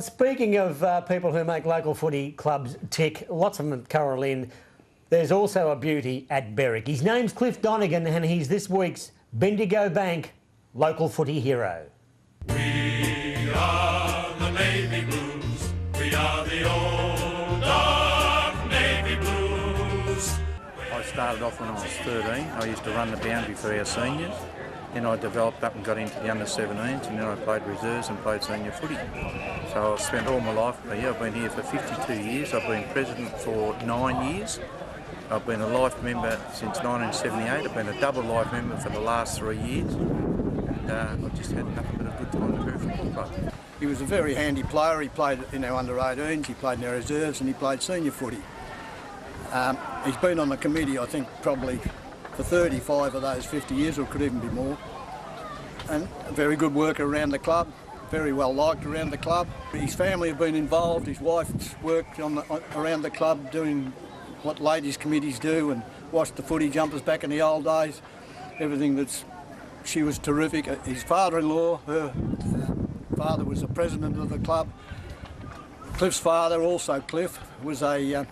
Well, speaking of people who make local footy clubs tick, lots of them at Curralyn, there's also a beauty at Berwick. His name's Cliff Donegan and he's this week's Bendigo Bank local footy hero. We are the Navy Blues. We are the old dark Navy Blues. I started off when I was 13. I used to run the boundary for our seniors. Then I developed up and got into the under-17s, and then I played reserves and played senior footy. So I've spent all my life here. I've been here for 52 years. I've been president for 9 years. I've been a life member since 1978. I've been a double life member for the last 3 years. And I've just had nothing but a good time at the Berwick Football Club. He was a very handy player. He played in our under-18s, he played in our reserves, and he played senior footy. He's been on the committee, I think, probably for 35 of those 50 years, or could even be more. And a very good worker around the club, very well liked around the club. His family have been involved. His wife's worked around the club doing what ladies' committees do and washed the footy jumpers back in the old days. Everything she was terrific. His father-in-law, her father was the president of the club. Cliff's father, also Cliff, was a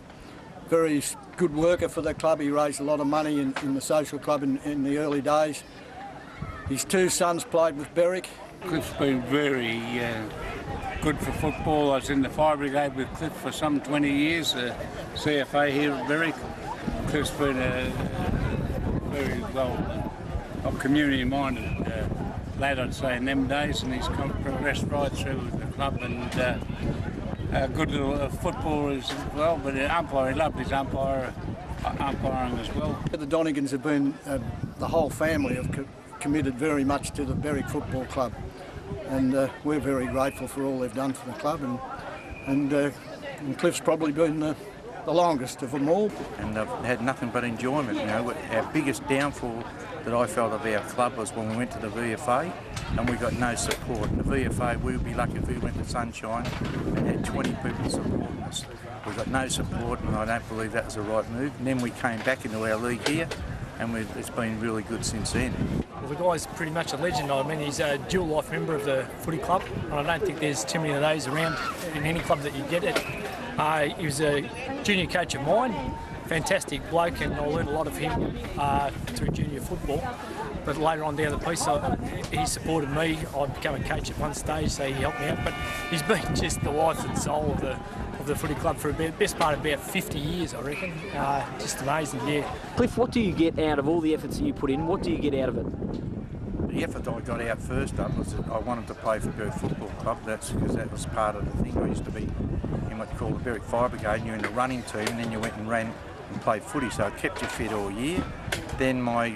very good worker for the club. He raised a lot of money in the social club in the early days. His two sons played with Berwick. Cliff's been very good for football. I was in the fire brigade with Cliff for some 20 years, CFA here at Berwick. Cliff's been a very well community-minded lad, I'd say, in them days, and he's progressed right through the club, and a good little footballer as well, but umpire, he loved his umpiring as well. The Donegans have been, the whole family have committed very much to the Berwick Football Club, and we're very grateful for all they've done for the club, and Cliff's probably been the longest of them all. And I've had nothing but enjoyment. You know, our biggest downfall that I felt of our club was when we went to the VFA and we got no support. In the VFA, we would be lucky if we went to Sunshine and had 20 people supporting us. We got no support, and I don't believe that was the right move. And then we came back into our league here, and it's been really good since then. Well, the guy's pretty much a legend. I mean, he's a dual life member of the footy club, and I don't think there's too many of those around in any club that you get it. He was a junior coach of mine, fantastic bloke, and I learned a lot of him through junior football. But later on down the piece, he supported me. I became a coach at one stage, so he helped me out. But he's been just the life and soul of the footy club for the best part of about 50 years, I reckon. Just amazing, yeah. Cliff, what do you get out of all the efforts that you put in? What do you get out of it? The effort that I got out first up was that I wanted to play for Berwick Football Club. That's because that was part of the thing. I used to be in what you call the Berwick Fire Brigade, and you're in the running team, and then you went and ran and played footy, so it kept you fit all year. Then I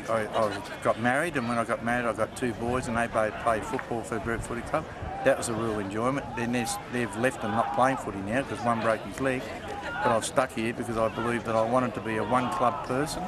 got married, and when I got married I got two boys, and they both played football for the Berwick Footy Club. That was a real enjoyment. Then they've left and not playing footy now because one broke his leg, but I've stuck here because I believe that I wanted to be a one club person,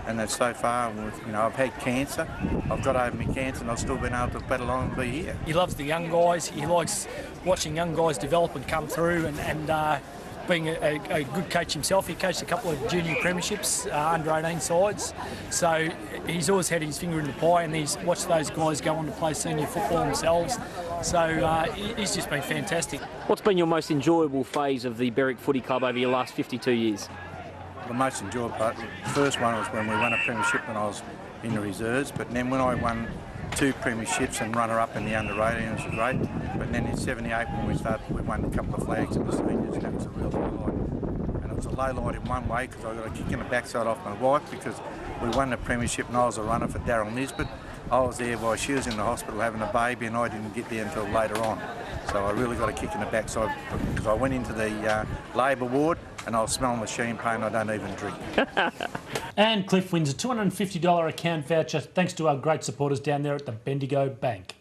and that so far, you know, I've had cancer, I've got over my cancer, and I've still been able to battle on and be here. He loves the young guys. He likes watching young guys develop and come through, and being a good coach himself. He coached a couple of junior premierships, under-18 sides, so he's always had his finger in the pie, and he's watched those guys go on to play senior football themselves, so he's just been fantastic. What's been your most enjoyable phase of the Berwick Footy Club over your last 52 years? The most enjoyable part, the first one was when we won a premiership when I was in the reserves, but then when I won 2 premierships and runner-up in the under-18, it was great. But then in '78 when we won a couple of flags in the seniors, that was a real highlight. And it was a low light in one way because I got a kick in the backside off my wife because we won the premiership and I was a runner for Daryl Nisbet. I was there while she was in the hospital having a baby, and I didn't get there until later on. So I really got a kick in the backside because I went into the labour ward and I was smelling the champagne I don't even drink. And Cliff wins a $250 account voucher thanks to our great supporters down there at the Bendigo Bank.